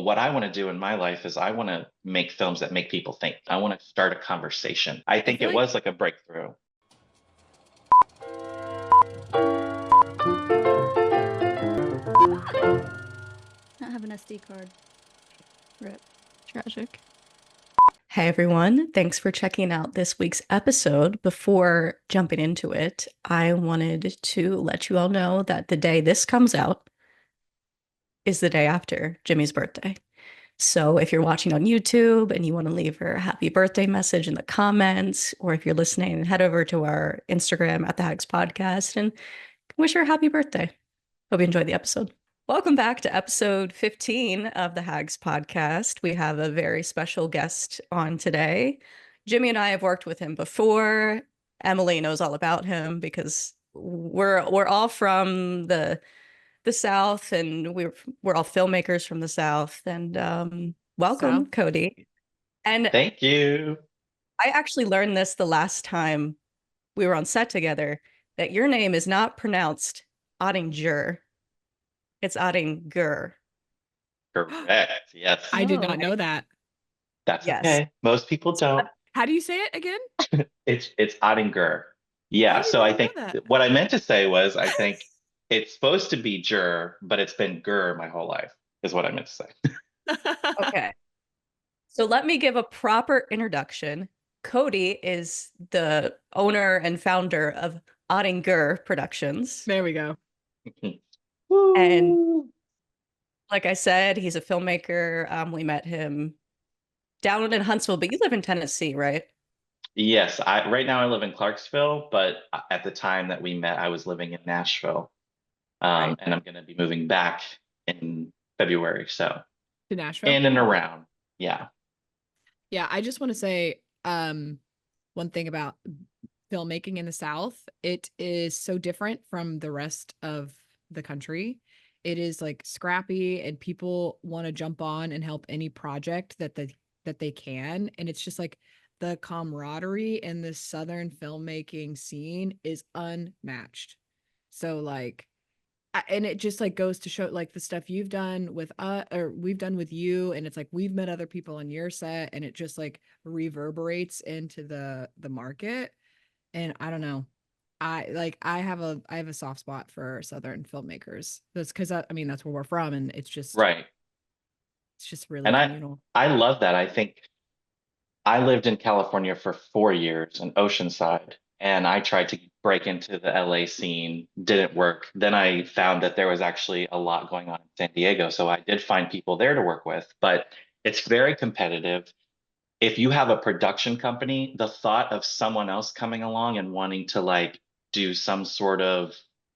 what I want to do in my life is I want to make films that make people think. I want to start a conversation. I think it was like a breakthrough. Not have an SD card. Rip. Tragic. Hey everyone, thanks for checking out this week's episode. Before jumping into it, I wanted to let you all know that the day this comes out is the day after Jimmie's birthday. So if you're watching on YouTube and you want to leave her a happy birthday message in the comments, or if you're listening, head over to our Instagram at the Hags Podcast and wish her a happy birthday. Hope you enjoyed the episode. Welcome back to episode 15 of the Hags Podcast. We have a very special guest on today. Jimmie and I have worked with him before. Emily knows all about him because we're all from the South, and we're all filmmakers from the South. And welcome, South. Cody. And thank you. I actually learned this the last time we were on set together, that your name is not pronounced Ottinger. It's Ottinger. Correct. Yes. I did not know that. That's okay. Most people don't. How do you say it again? It's Ottinger. Yeah. So I think what I meant to say was I think it's supposed to be Jur, but it's been Gur my whole life, is what I meant to say. Okay. So let me give a proper introduction. Cody is the owner and founder of Ottinger Productions. There we go. And like I said, he's a filmmaker. We met him down in Huntsville, but you live in Tennessee, right? Yes. Right now I live in Clarksville, but at the time that we met, I was living in Nashville. And I'm going to be moving back in February. So to Nashville? In and around. Yeah. Yeah. I just want to say one thing about filmmaking in the South. It is so different from the rest of the country. It is like scrappy, and people want to jump on and help any project that they can. And it's just like the camaraderie in the Southern filmmaking scene is unmatched. So like, and it just like goes to show like the stuff you've done with or we've done with you, and it's like we've met other people on your set, and it just like reverberates into the market. And I don't know, I have a soft spot for Southern filmmakers. That's because I mean that's where we're from, and it's just right. It's just really and communal. I love that. I think I lived in California for 4 years in Oceanside, and I tried to break into the LA scene, didn't work. Then I found that there was actually a lot going on in San Diego, so I did find people there to work with, but it's very competitive. If you have a production company, the thought of someone else coming along and wanting to like do some sort of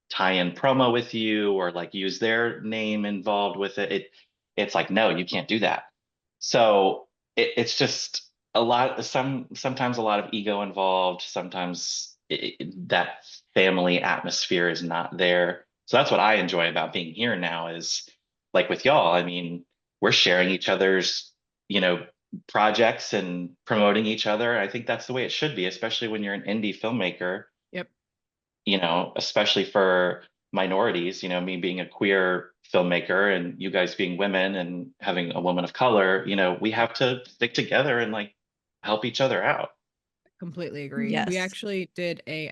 tie-in promo with you or like use their name involved with it, it's like, no, you can't do that. So it's just sometimes a lot of ego involved. Sometimes that family atmosphere is not there. So that's what I enjoy about being here now is like with y'all, I mean, we're sharing each other's, projects and promoting each other. I think that's the way it should be, especially when you're an indie filmmaker. Yep. Especially for minorities, me being a queer filmmaker and you guys being women and having a woman of color, we have to stick together and like help each other out. Completely agree. Yes. We actually did a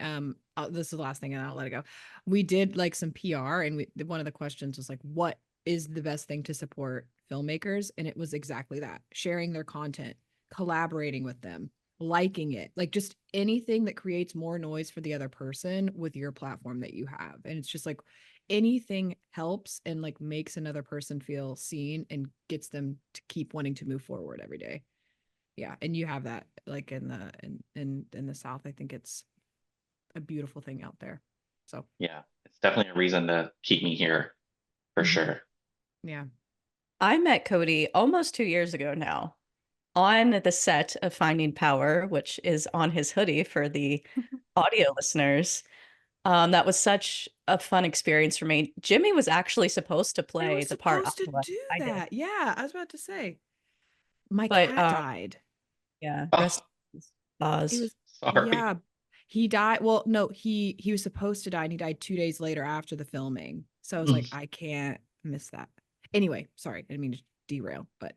this is the last thing and I'll let it go. We did like some PR, and one of the questions was like, what is the best thing to support filmmakers? And it was exactly that: sharing their content, collaborating with them, liking it, like just anything that creates more noise for the other person with your platform that you have. And it's just like anything helps and like makes another person feel seen and gets them to keep wanting to move forward every day. Yeah. And you have that like in the South. I think it's a beautiful thing out there. So yeah, it's definitely a reason to keep me here for sure. Yeah. I met Cody almost 2 years ago now on the set of Finding Power, which is on his hoodie for the audio listeners. That was such a fun experience for me. Jimmie was actually supposed to play the part. Supposed to do that. Yeah, I was about to say. My But, cat died. Yeah. Oh, Rest Oz. sorry. Yeah. He died. Well, no, he was supposed to die, and he died 2 days later after the filming. So I was like, I can't miss that. Anyway, sorry, I didn't mean to derail, but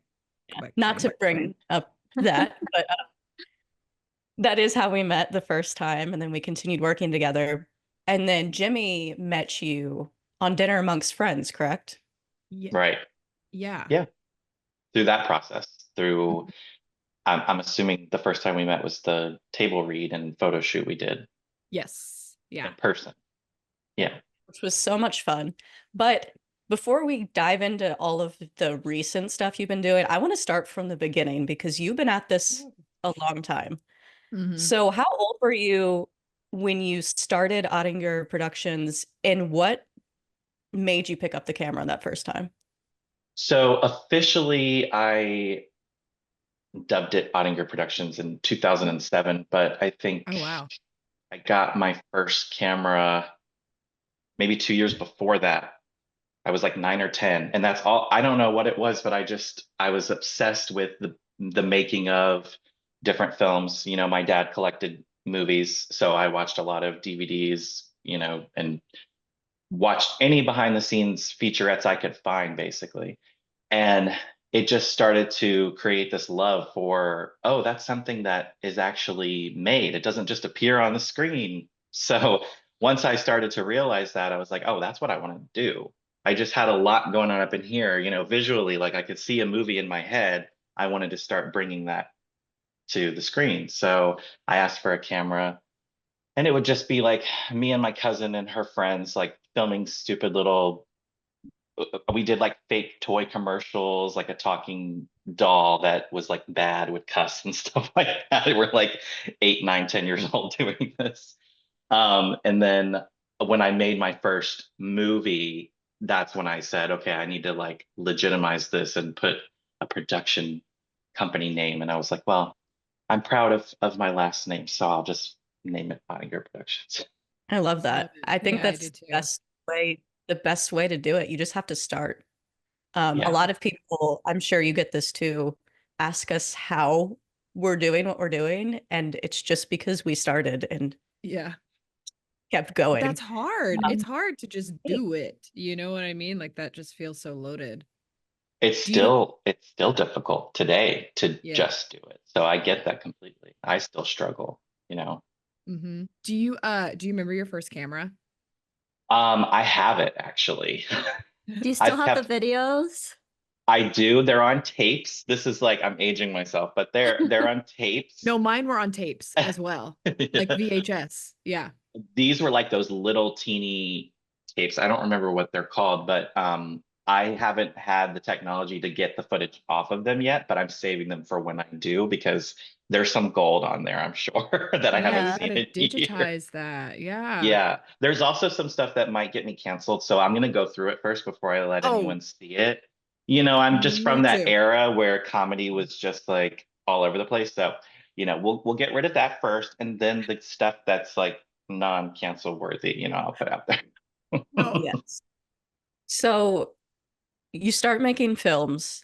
go back Not Cheyenne. to bring up that, but that is how we met the first time. And then we continued working together. And then Jimmie met you on Dinner Amongst Friends, correct? Yeah. Right. Yeah. Yeah. Through that process, through I'm assuming the first time we met was the table read and photo shoot we did Yes. Yeah. in person. Yeah. Which was so much fun. But before we dive into all of the recent stuff you've been doing, I want to start from the beginning because you've been at this a long time. Mhm. So how old were you when you started Ottinger Productions, and what made you pick up the camera that first time? So officially, I dubbed it Ottinger Productions in 2007, but I think Oh, wow. I got my first camera maybe 2 years before that. I was like 9 or 10, and that's all. I don't know what it was, but I was obsessed with the making of different films. You know, my dad collected movies, so I watched a lot of DVDs, you know, and watched any behind the scenes featurettes I could find, basically. And it just started to create this love for, oh, that's something that is actually made. It doesn't just appear on the screen. So once I started to realize that, I was like, oh, that's what I want to do. I just had a lot going on up in here, you know, visually, like I could see a movie in my head. I wanted to start bringing that to the screen. So I asked for a camera, and it would just be like me and my cousin and her friends, like filming stupid little, we did like fake toy commercials, like a talking doll that was like bad, would cuss and stuff like that. We're like 8, 9, 10 years old doing this. And then when I made my first movie, that's when I said, okay, I need to like legitimize this and put a production company name. And I was like, well, I'm proud of my last name, so I'll just name it Ottinger Productions. I love that. Love it. I think Yeah, I that's do too. the best way to do it. You just have to start. A Yeah. lot of people, I'm sure you get this too, ask us how we're doing what we're doing, and it's just because we started and Yeah. kept But going. that's hard. It's Um, hard to just do it. You know what I mean? Like that just feels so loaded. Do you, It's still difficult today to yeah. just do it. So I Yeah. get that completely. I still struggle, you know. Do you remember your first camera? I have it actually. Do you still I've have the kept videos? I do. They're on tapes. This is like I'm aging myself, but they're on tapes. No, mine were on tapes as well. Like VHS. Yeah. These were like those little teeny tapes. I don't remember what they're called, but I haven't had the technology to get the footage off of them yet, but I'm saving them for when I do because there's some gold on there, I'm sure, that I haven't You Yeah. seen gotta in years. digitize that. Yeah. Yeah, there's also some stuff that might get me canceled, so I'm gonna go through it first before I let Oh, anyone see it. You know, I'm just me from that too. era where comedy was just like all over the place. So, you know, we'll get rid of that first, and then the stuff that's like non-cancel worthy, you know, I'll put out there. Oh, yes. So you start making films,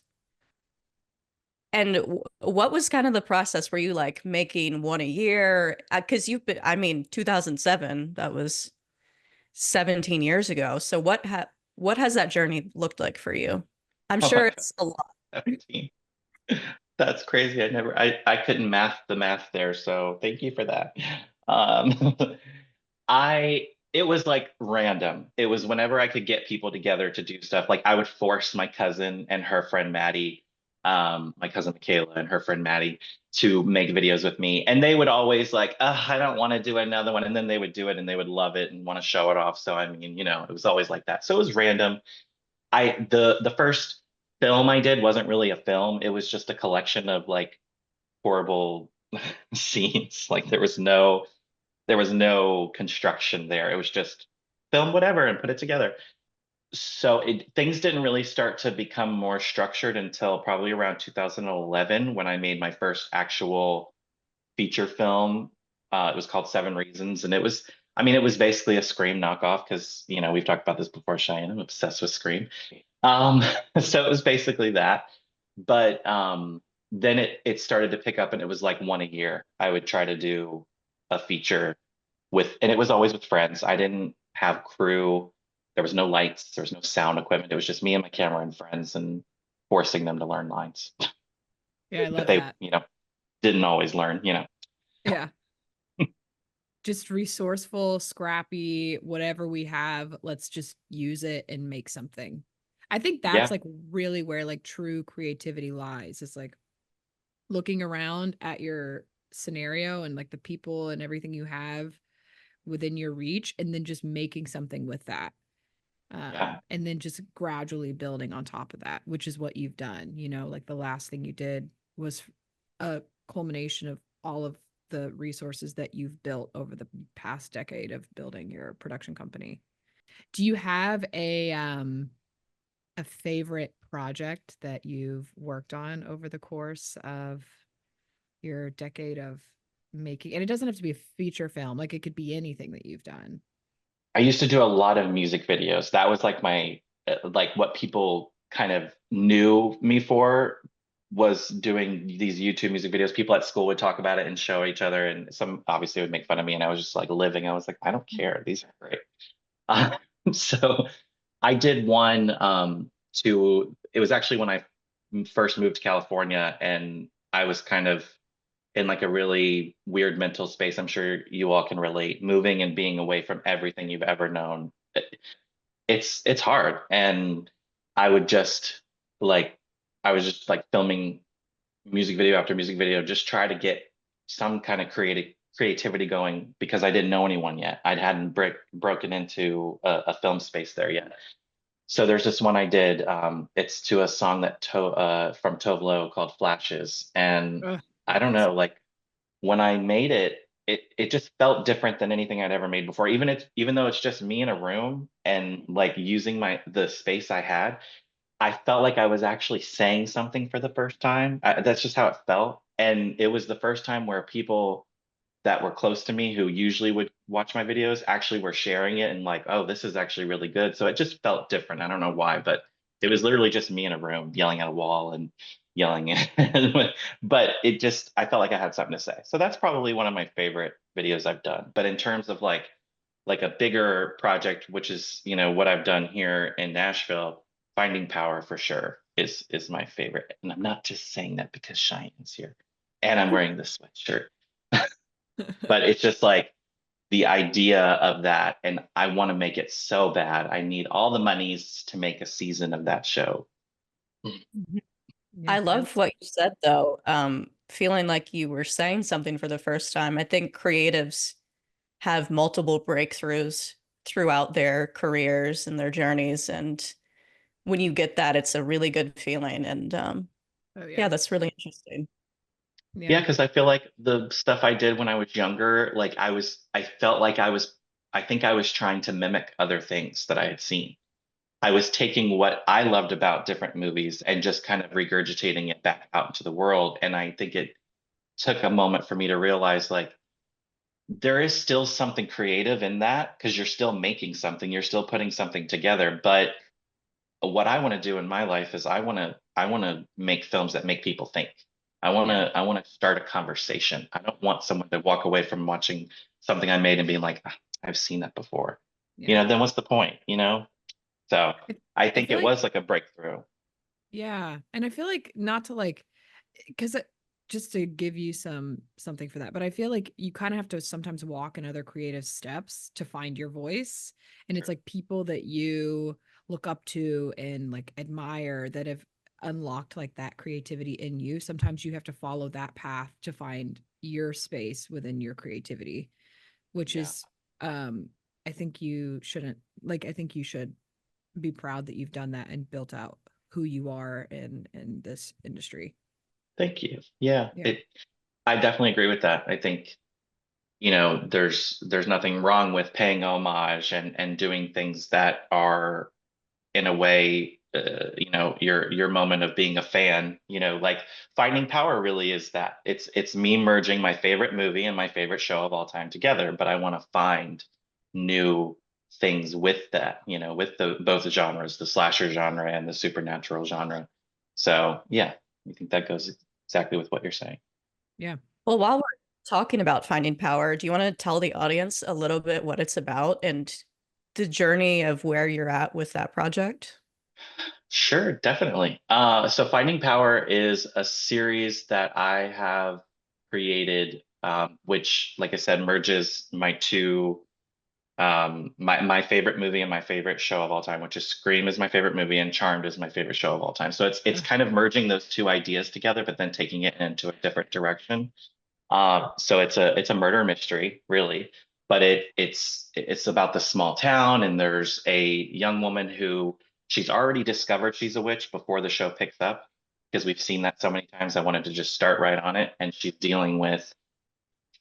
and what was kind of the process? Were you like making one a year? Because you've been, I mean, 2007, that was 17 years ago. So what has that journey looked like for you? I'm Oh my sure God, it's a lot. 17. That's crazy. I couldn't math the math there, so thank you for that. Um, it was like random. It was whenever I could get people together to do stuff. Like I would force my cousin and her friend Maddie, my cousin Michaela and her friend Maddie, to make videos with me. And they would always like, I don't want to do another one. And then they would do it and they would love it and want to show it off. So I mean, you know, it was always like that. So it was random. The first film I did wasn't really a film. It was just a collection of like horrible scenes. Like there was no construction there. It was just film whatever and put it together. So things didn't really start to become more structured until probably around 2011 when I made my first actual feature film. It was called Seven Reasons, and I mean, it was basically a Scream knockoff because, you know, we've talked about this before, Cheyenne. I'm obsessed with Scream. Um, so it was basically that. But then it started to pick up, and it was like one a year. I would try to do a feature and it was always with friends. I didn't have crew. There was no lights. There was no sound equipment. It was just me and my camera and friends, and forcing them to learn lines Yeah, I that love they, that. didn't always learn, Yeah. Just resourceful, scrappy, whatever we have, let's just use it and make something. I think that's Yeah, like really where like true creativity lies. It's like looking around at your scenario and like the people and everything you have within your reach, and then just making something with that. yeah, And then just gradually building on top of that, which is what you've done. Like the last thing you did was a culmination of all of the resources that you've built over the past decade of building your production company. Do you have a favorite project that you've worked on over the course of your decade of making? And it doesn't have to be a feature film, like it could be anything that you've done. I used to do a lot of music videos. That was like my like what people kind of knew me for, was doing these YouTube music videos. People at school would talk about it and show each other, and some obviously would make fun of me, and I was just like living. I was like, I don't care. These are great. Uh, so I did one it was actually when I first moved to California, and I was kind of in like a really weird mental space. I'm sure you all can relate. Moving and being away from everything you've ever known. It's hard. And I would just like I was just like filming music video after music video, just try to get some kind of creativity going, because I didn't know anyone yet. I hadn't broken into a film space there yet. So there's this one I did. It's to a song from Tovlo called Flashes. And Ugh, I love don't that know, song. like when I made it, it just felt different than anything I'd ever made before. Even though it's just me in a room and like using the space I had, I felt like I was actually saying something for the first time. That's just how it felt. And it was the first time where people that were close to me, who usually would watch my videos, actually were sharing it and like, oh, this is actually really good. So it just felt different. I don't know why, but it was literally just me in a room yelling at a wall and yelling. But I felt like I had something to say. So that's probably one of my favorite videos I've done. But in terms of like a bigger project, which is, what I've done here in Nashville, Finding Power for sure is my favorite. And I'm not just saying that because Cheyenne's here and I'm wearing this sweatshirt, but it's just like the idea of that. And I want to make it so bad. I need all the monies to make a season of that show. Mhm. Yeah, I love what you said though. Feeling like you were saying something for the first time. I think creatives have multiple breakthroughs throughout their careers and their journeys. And when you get that, it's a really good feeling. And oh yeah, yeah. that's really interesting. Yeah, Yeah. because I feel like the stuff I did when I was younger, like I felt like I think I was trying to mimic other things that I had seen. I was taking what I loved about different movies and just kind of regurgitating it back out into the world. And I think it took a moment for me to realize like there is still something creative in that, because you're still making something, you're still putting something together. But what I want to do in my life is I want to make films that make people think. Yeah. I want to start a conversation. I don't want someone to walk away from watching something I made and being like, "Ah, I've seen that before." Yeah. Then what's the point? So I, I I think feel it like, was like a breakthrough. yeah. And I feel like not to like, because just to give you something for that, but I feel like you kind of have to sometimes walk in other creative steps to find your voice. And it's Sure. like people that you look up to and like admire that have unlocked like that creativity in you. Sometimes you have to follow that path to find your space within your creativity, which Yeah. is um I think you shouldn't like I think you should be proud that you've done that and built out who you are in this industry. Thank you. Yeah. Yeah. I definitely agree with that. I think, there's nothing wrong with paying homage and doing things that are in a way, your moment of being a fan, like Finding Power really is that. It's me merging my favorite movie and my favorite show of all time together, but I want to find new things with that, with both the genres, the slasher genre and the supernatural genre. So yeah, I think that goes exactly with what you're saying. Yeah. Well, while we're talking about finding power, do you want to tell the audience a little bit what it's about and the journey of where you're at with that project? Sure, definitely. So Finding Power is a series that I have created, which, like I said, merges my two, my favorite movie and my favorite show of all time, which is Scream is my favorite movie and Charmed is my favorite show of all time. So it's Ugh. kind of merging those two ideas together, but then taking it into a different direction. So it's a murder mystery, really, but it's about the small town, and there's a young woman who she's already discovered she's a witch before the show picks up, because we've seen that so many times. I wanted to just start right on it, and she's dealing with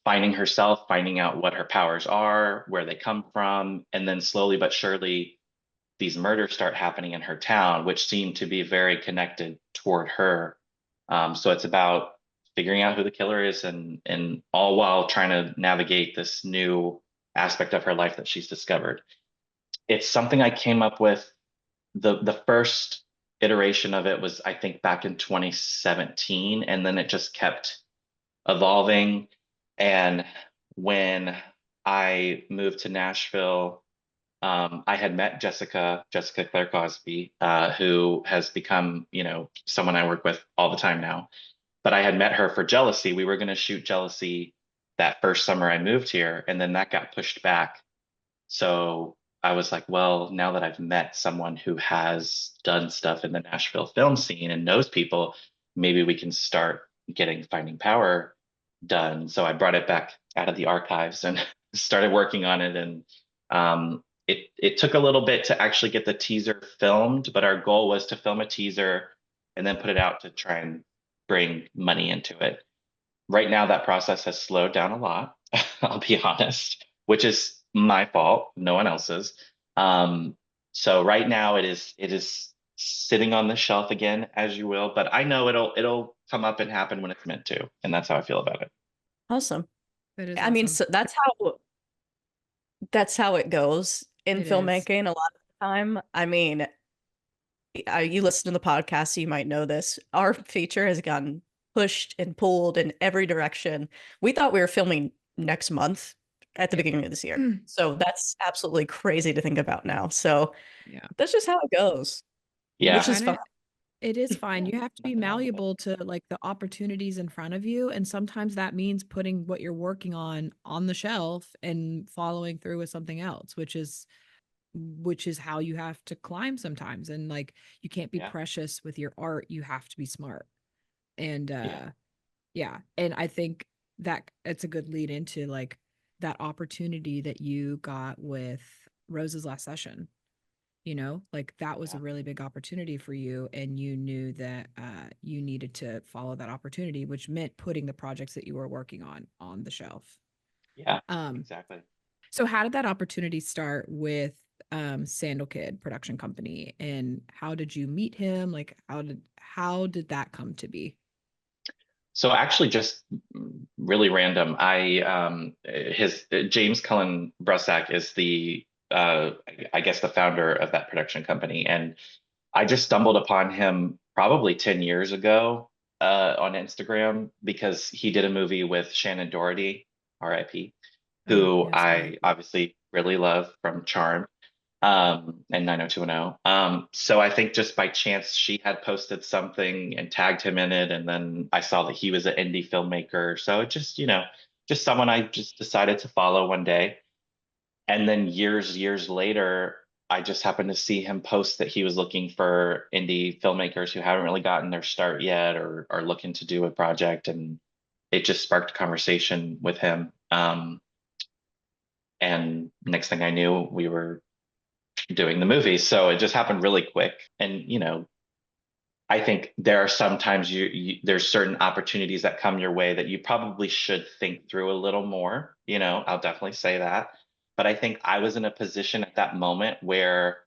finding herself, finding out what her powers are, where they come from, and then slowly but surely these murders start happening in her town, which seem to be very connected toward her. So it's about figuring out who the killer is, and all while trying to navigate this new aspect of her life that she's discovered. It's something I came up with. The first iteration of it was, I think, back in 2017, and then it just kept evolving. And when I moved to Nashville, I had met Jessica Claire Cosby, who has become, someone I work with all the time now. But I had met her for Jealousy. We were going to shoot Jealousy that first summer I moved here, and then that got pushed back. So I was like, well, now that I've met someone who has done stuff in the Nashville film scene and knows people, maybe we can start getting Finding Power done. So I brought it back out of the archives and started working on it. And it took a little bit to actually get the teaser filmed, but our goal was to film a teaser and then put it out to try and bring money into it. Right now, that process has slowed down a lot, I'll be honest, which is my fault, no one else's. Um, so right now it is sitting on the shelf again, as you will, but I know it'll come up and happen when it's meant to, and that's how I feel about it. Awesome. That is I mean, awesome. so that's how it goes in It is. filmmaking a lot of the time. I mean, you listen to the podcast, so you might know this. Our feature has gotten pushed and pulled in every direction. We thought we were filming next month at the Yep. beginning of this year. So that's absolutely crazy to think about now. So Yeah. that's just how it goes, Yeah, which Yeah. is And fun. it is fine. You have to be nothing wrong with it. malleable to like the opportunities in front of you. And sometimes that means putting what you're working on the shelf and following through with something else, which is how you have to climb sometimes. And like you can't be Yeah, precious with your art. You have to be smart. And yeah, yeah. And I think that it's a good lead into like that opportunity that you got with Rose's last session. Like that was a yeah, really big opportunity for you, and you knew that you needed to follow that opportunity, which meant putting the projects that you were working on the shelf. yeah, um exactly. so how did that opportunity start with Sandal Kid production company, and how did you meet him? Like how did that come to be? So actually, just really random. His James Cullen Brussack is I guess the founder of that production company, and I just stumbled upon him probably 10 years ago on Instagram because he did a movie with Shannon Doherty, RIP, Oh who yes, I R.I.P. obviously really love from Charmed, and 90210. So I think just by chance she had posted something and tagged him in it, and then I saw that he was an indie filmmaker. So it just, just someone I just decided to follow one day. And then years later, I just happened to see him post that he was looking for indie filmmakers who haven't really gotten their start yet or are looking to do a project. And it just sparked a conversation with him. And next thing I knew, we were doing the movie. So it just happened really quick. And, I think there are sometimes there's certain opportunities that come your way that you probably should think through a little more. I'll definitely say that. But I think I was in a position at that moment where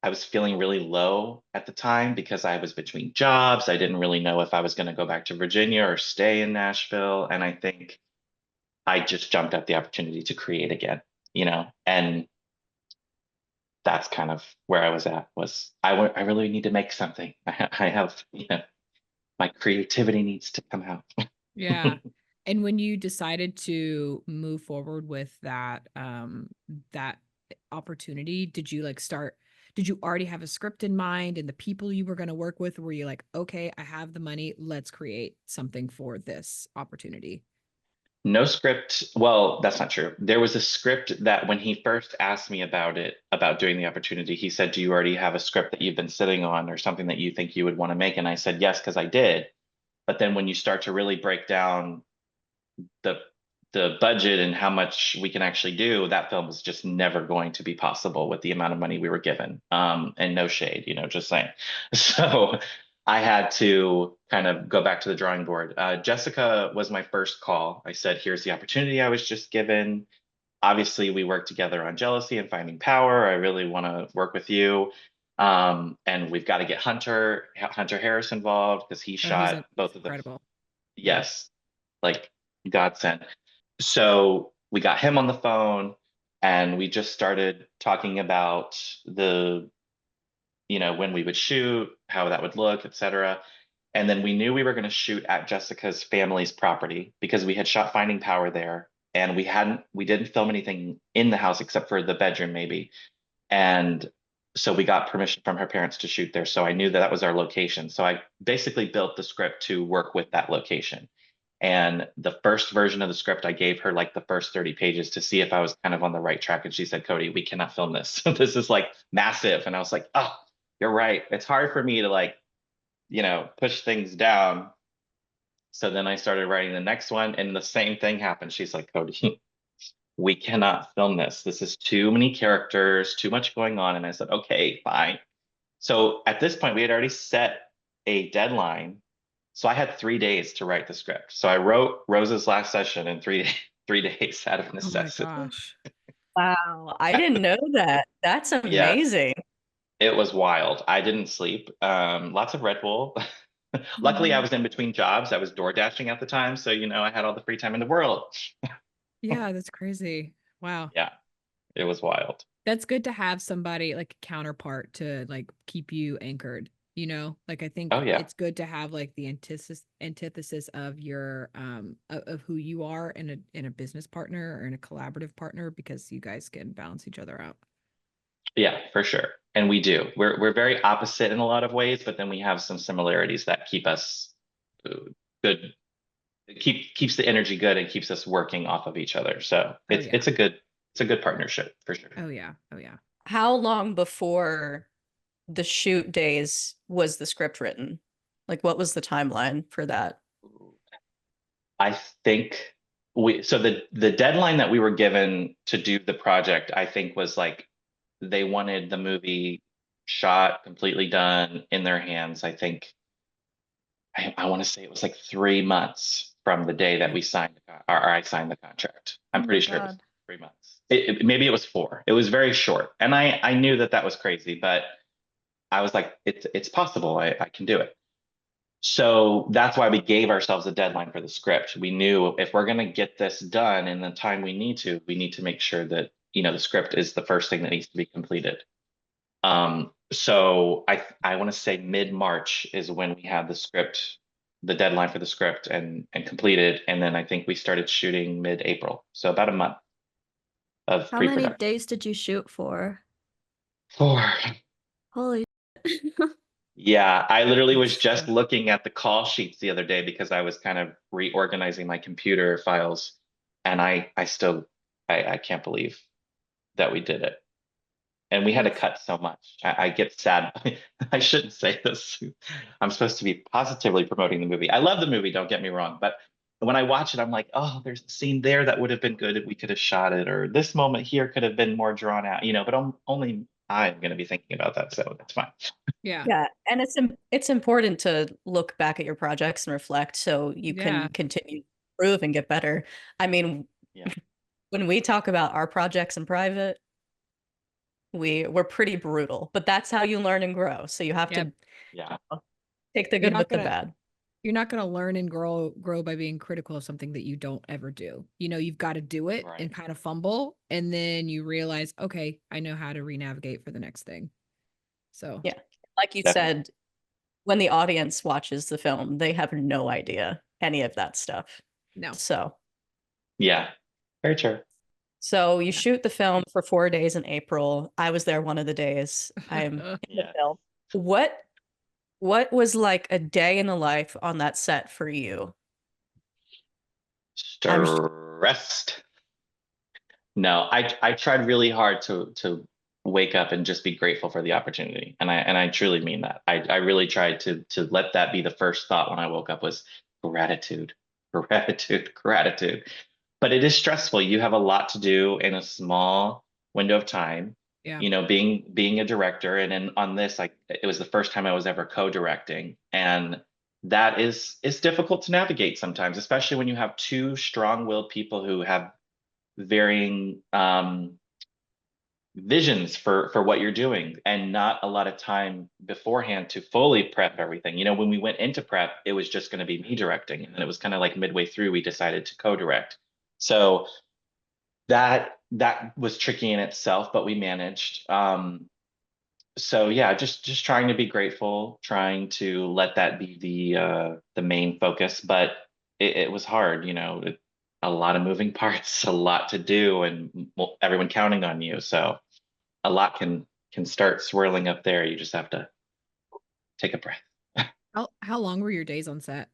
I was feeling really low at the time because I was between jobs. I didn't really know if I was going to go back to Virginia or stay in Nashville. And I think I just jumped at the opportunity to create again, and that's kind of where I was at was I really need to make something. I have, my creativity needs to come out. Yeah. And when you decided to move forward with that opportunity, did you like start Did you already have a script in mind and the people you were going to work with? Were you like, okay, I have the money, let's create something for this opportunity? No script. Well, that's not true. There was a script that when he first asked me about it, about doing the opportunity, he said, "Do you already have a script that you've been sitting on or something that you think you would want to make?" And I said, "Yes, because I did." But then when you start to really break down the the budget and how much we can actually do, that film was just never going to be possible with the amount of money we were given. And no shade, just saying. So I had to kind of go back to the drawing board. Jessica was my first call. I said, "Here's the opportunity I was just given. Obviously, we worked together on Jealousy and Finding Power. I really want to work with you. And we've got to get Hunter Harris involved because he Oh, he's shot both of the, incredible. Yeah. yes, like godsend." So we got him on the phone and we just started talking about when we would shoot, how that would look, etc. And then we knew we were going to shoot at Jessica's family's property because we had shot Finding Power there and we didn't film anything in the house except for the bedroom maybe. And so we got permission from her parents to shoot there. So I knew that that was our location. So I basically built the script to work with that location. And the first version of the script, I gave her like the first 30 pages to see if I was kind of on the right track. And she said, "Cody, we cannot film this. This is like massive." And I was like, "Oh, you're right. It's hard for me to like, push things down." So then I started writing the next one and the same thing happened. She's like, "Cody, we cannot film this. This is too many characters, too much going on." And I said, "Okay, fine." So at this point, we had already set a deadline. So I had 3 days to write the script. So I wrote Rose's last session in 3 days out of Oh my necessity. gosh. Wow, I didn't know that. That's Yeah, amazing. it was wild. I didn't sleep. Lots of Red Bull. Luckily, I Mhm. was in between jobs. I was door dashing at the time. So, I had all the free time in the world. Yeah, that's crazy. Wow. Yeah, it was wild. That's good to have somebody like a counterpart to like keep you anchored, Like I Oh, think yeah. it's good to have like the antithesis of your of who you are in a business partner or in a collaborative partner because you guys can balance each other out. Yeah, for sure. And we do. We're very opposite in a lot of ways, but then we have some similarities that keep us uh, good. Keeps the energy good and keeps us working off of each other. So Oh it's yeah. it's a good it's a good partnership for sure. Oh yeah. Oh yeah. How long before the shoot days was the script written? Like, what was the timeline for that? I think the deadline that we were given to do the project, I think was like they wanted the movie shot, completely done in their hands. I think I want to say it was like 3 months from the day that Okay. we signed or I signed the contract. Oh I'm my pretty sure it was God. 3 months. Maybe it was 4. It was very short, and I knew that that was crazy, but I was like, it's possible. I can do it. So that's why we gave ourselves a deadline for the script. We knew if we're going to get this done in the time we need to make sure that, the script is the first thing that needs to be completed. So I want to say mid-March is when we had the deadline for the script and completed. And then I think we started shooting mid-April. So about a month of How many pre-production. days did you shoot for? 4. Holy Yeah, I literally was That's just looking at the call sheets the other day because I was kind of reorganizing my computer files, and I can't believe that we did it. And we had to that's cut so much. I get sad. I shouldn't say this. I'm supposed to be positively promoting the movie. I love the movie, don't get me wrong, but when I watch it, I'm like, oh, there's a scene there that would have been good if we could have shot it, or this moment here could have been more drawn out, but only I'm going to be thinking about that, so that's fine. yeah. Yeah, and it's important to look back at your projects and reflect so you Yeah. can continue to improve and get better. I mean, Yeah. when we talk about our projects in private, we're pretty brutal, but that's how you learn and grow. So you have Yep. to Yeah. take the You're good not with the gonna bad. you're not going to learn and grow by being critical of something that you don't ever do. You've got to do it Right. and kind of fumble and then you realize, okay, I know how to re-navigate for the next thing. So, Yeah. Like you Definitely. said, when the audience watches the film, they have no idea any of that stuff. no. So, Yeah. Very true. So you Yeah. shoot the film for 4 days in April. I was there one of the days. I'm in the Yeah. film. What was like a day in the life on that set for you? I'm Stressed. No, I tried really hard to wake up and just be grateful for the opportunity. And I truly mean that. I really tried to let that be the first thought when I woke up was gratitude, gratitude, gratitude. But it is stressful. You have a lot to do in a small window of time. Yeah. You know, being a director, and then on this, like it was the first time I was ever co-directing, and that is difficult to navigate sometimes, especially when you have two strong-willed people who have varying visions for what you're doing, and not a lot of time beforehand to fully prep everything. You know, when we went into prep, it was just going to be me directing, and then it was kind of like midway through we decided to co-direct. So that was tricky in itself, but we managed. So yeah, just trying to be grateful, trying to let that be the main focus, but it was hard, you know, a lot of moving parts, a lot to do, and everyone counting on you. So a lot can start swirling up there. You just have to take a breath. How long were your days on set?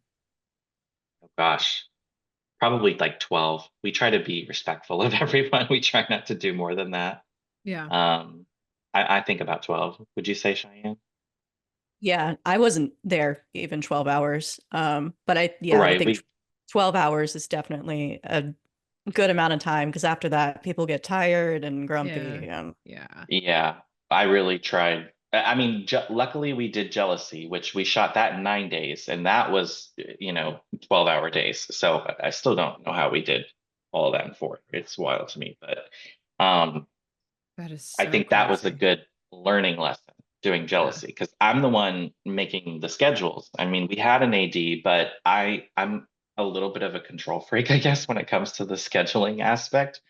Oh gosh, probably like 12. We try to be respectful of everyone. We try not to do more than that. Yeah. Um, I think about 12. Would you say, Cheyenne? Yeah, I wasn't there even 12 hours. But I would Right. think 12 hours is definitely a good amount of time because after that, people get tired and Yeah. grumpy. And Yeah. Yeah, I really tried. I mean, luckily we did Jealousy, which we shot that in 9 days, and that was, you know, 12-hour days. So I still don't know how we did all of that in four. It's wild to me, but um, That is I so think that was a crazy. good learning lesson doing Yeah. Jealousy because I'm the one making the schedules. I mean, we had an AD, but I'm a little bit of a control freak, I guess, when it comes to the scheduling aspect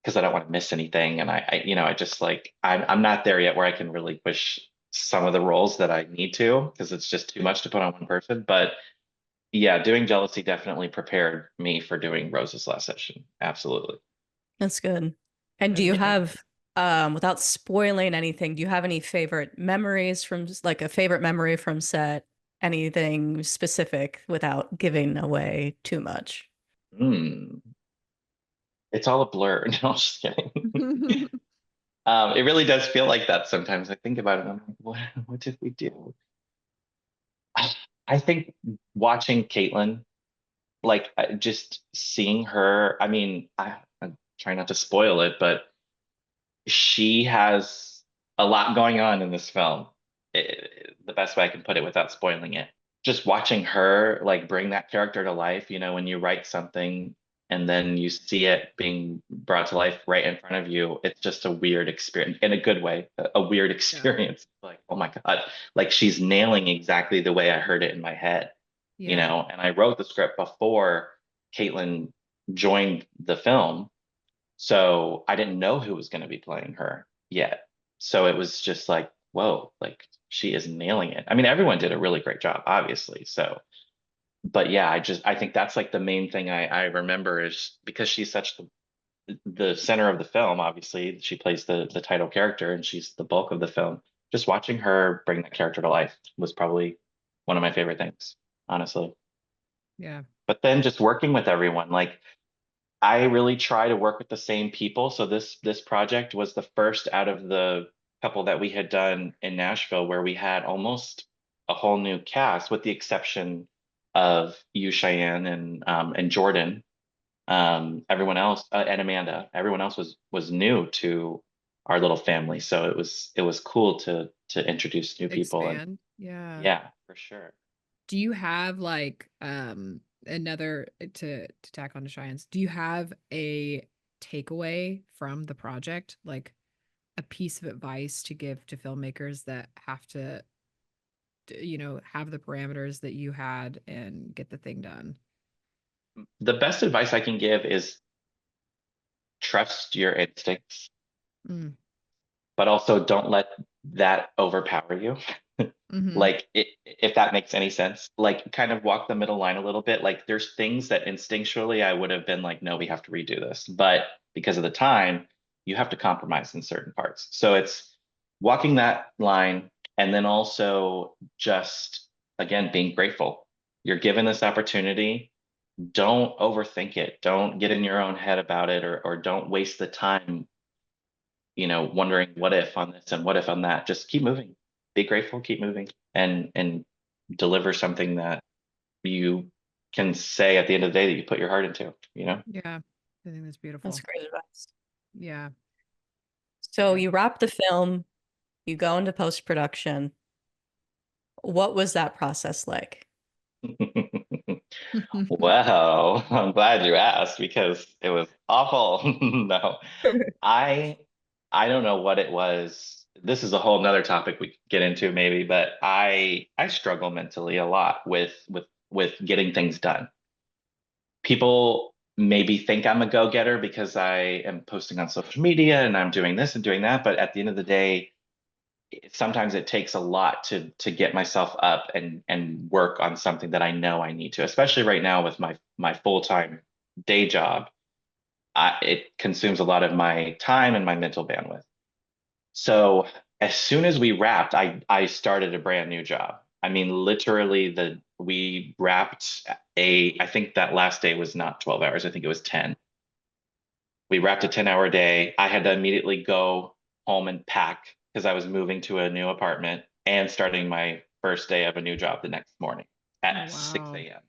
because I don't want to miss anything. And you know, I just like I'm not there yet where I can really push some of the roles that I need to because it's just too much to put on one person. But yeah, doing Jealousy definitely prepared me for doing Rose's last session. Absolutely. that's good. And do That you is so have, without spoiling anything, do you have any favorite memories from like a favorite memory from set? Anything specific without giving away too much? Hmm. It's all a blur. No, I'm just kidding. good. It really does feel like that sometimes. I think about it. I'm like, what did we do? I think watching Caitlin, like just seeing her. I mean, I try not to spoil it, but she has a lot going on in this film. The best way I can put it without spoiling it. Just watching her like bring that character to life, you know, when you write something and then you see it being brought to life right in front of you, it's just a weird experience in a good way, a weird Yeah. experience. Like, oh my God, like she's nailing exactly the way I heard it in my head, you Yeah. know, and I wrote the script before Caitlin joined the film. So I didn't know who was going to be playing her yet. So it was just like, whoa, like she is nailing it. I mean, everyone did a really great job, obviously. So, but yeah, I think that's like the main thing I remember is because she's such the center of the film, obviously, she plays the title character and she's the bulk of the film. Just watching her bring that character to life was probably one of my favorite things, honestly. Yeah. But then just working with everyone, like I really try to work with the same people. So this project was the first out of the couple that we had done in Nashville where we had almost a whole new cast, with the exception of you, Cheyenne, and Jordan. Everyone else, and Amanda, everyone else was new to our little family. So it was cool to introduce new people, and Expand. Yeah. yeah, for sure. Do you have like another to tack on to Cheyenne's? Do you have a takeaway from the project, like a piece of advice to give to filmmakers that have to, have the parameters that you had and get the thing done? The best advice I can give is trust your instincts, Mm, but also don't let that overpower you. Mhm. Like if that makes any sense, like kind of walk the middle line a little bit. Like there's things that instinctually I would have been like, no, we have to redo this. But because of the time, you have to compromise in certain parts. So it's walking that line and then also just again being grateful. You're given this opportunity. Don't overthink it. Don't get in your own head about it or don't waste the time, wondering what if on this and what if on that. Just keep moving. Be grateful, keep moving and deliver something that you can say at the end of the day that you put your heart into. Yeah. I think that's That's beautiful. great advice. Yeah. So Yeah. you wrap the film, you go into post-production. What was that process like? Well, I'm glad you asked because it was awful. No, I I don't know what it was. This is a whole nother topic we could get into maybe, but I struggle mentally a lot with getting things done. People maybe think I'm a go-getter because I am posting on social media and I'm doing this and doing that, but at the end of the day, sometimes it takes a lot to get myself up and work on something that I know I need to, especially right now with my full-time day job. It consumes a lot of my time and my mental bandwidth. So as soon as we wrapped, I started a brand new job. I mean, literally the we wrapped I think that last day was not 12 hours. I think it was 10. We wrapped a 10-hour day. I had to immediately go home and pack because I was moving to a new apartment and starting my first day of a new job the next morning Oh, at wow. 6 a.m.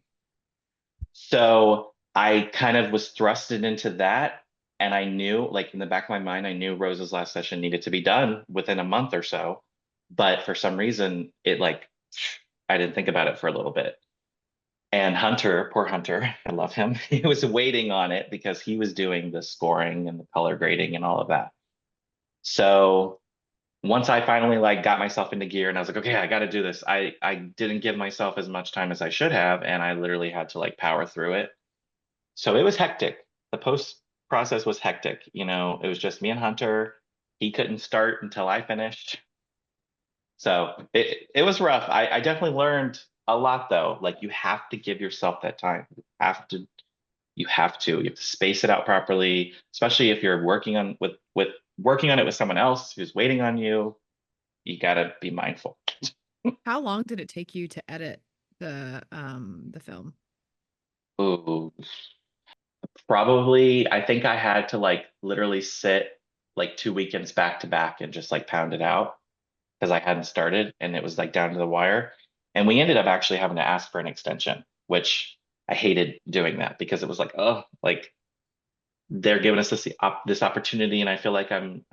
So I kind of was thrusted into that. And I knew, like in the back of my mind, I knew Rose's last session needed to be done within a month or so. But for some reason, I didn't think about it for a little bit. And Hunter, poor Hunter, I love him. He was waiting on it because he was doing the scoring and the color grading and all of that. So once I finally like got myself into gear and I was like, okay, I got to do this. I didn't give myself as much time as I should have, and I literally had to like power through it. So it was hectic. The post process was hectic. It was just me and Hunter. He couldn't start until I finished. So it was rough. I definitely learned a lot though. Like you have to give yourself that time. You have to space it out properly, especially if you're working on it with someone else who's waiting on you. You gotta be mindful. How long did it take you to edit the film? Ooh, probably I think I had to like literally sit like 2 weekends back to back and just like pound it out because I hadn't started and it was like down to the wire. And we ended up actually having to ask for an extension, which I hated doing that because it was like, oh, like they're giving us this opportunity, and I feel like I'm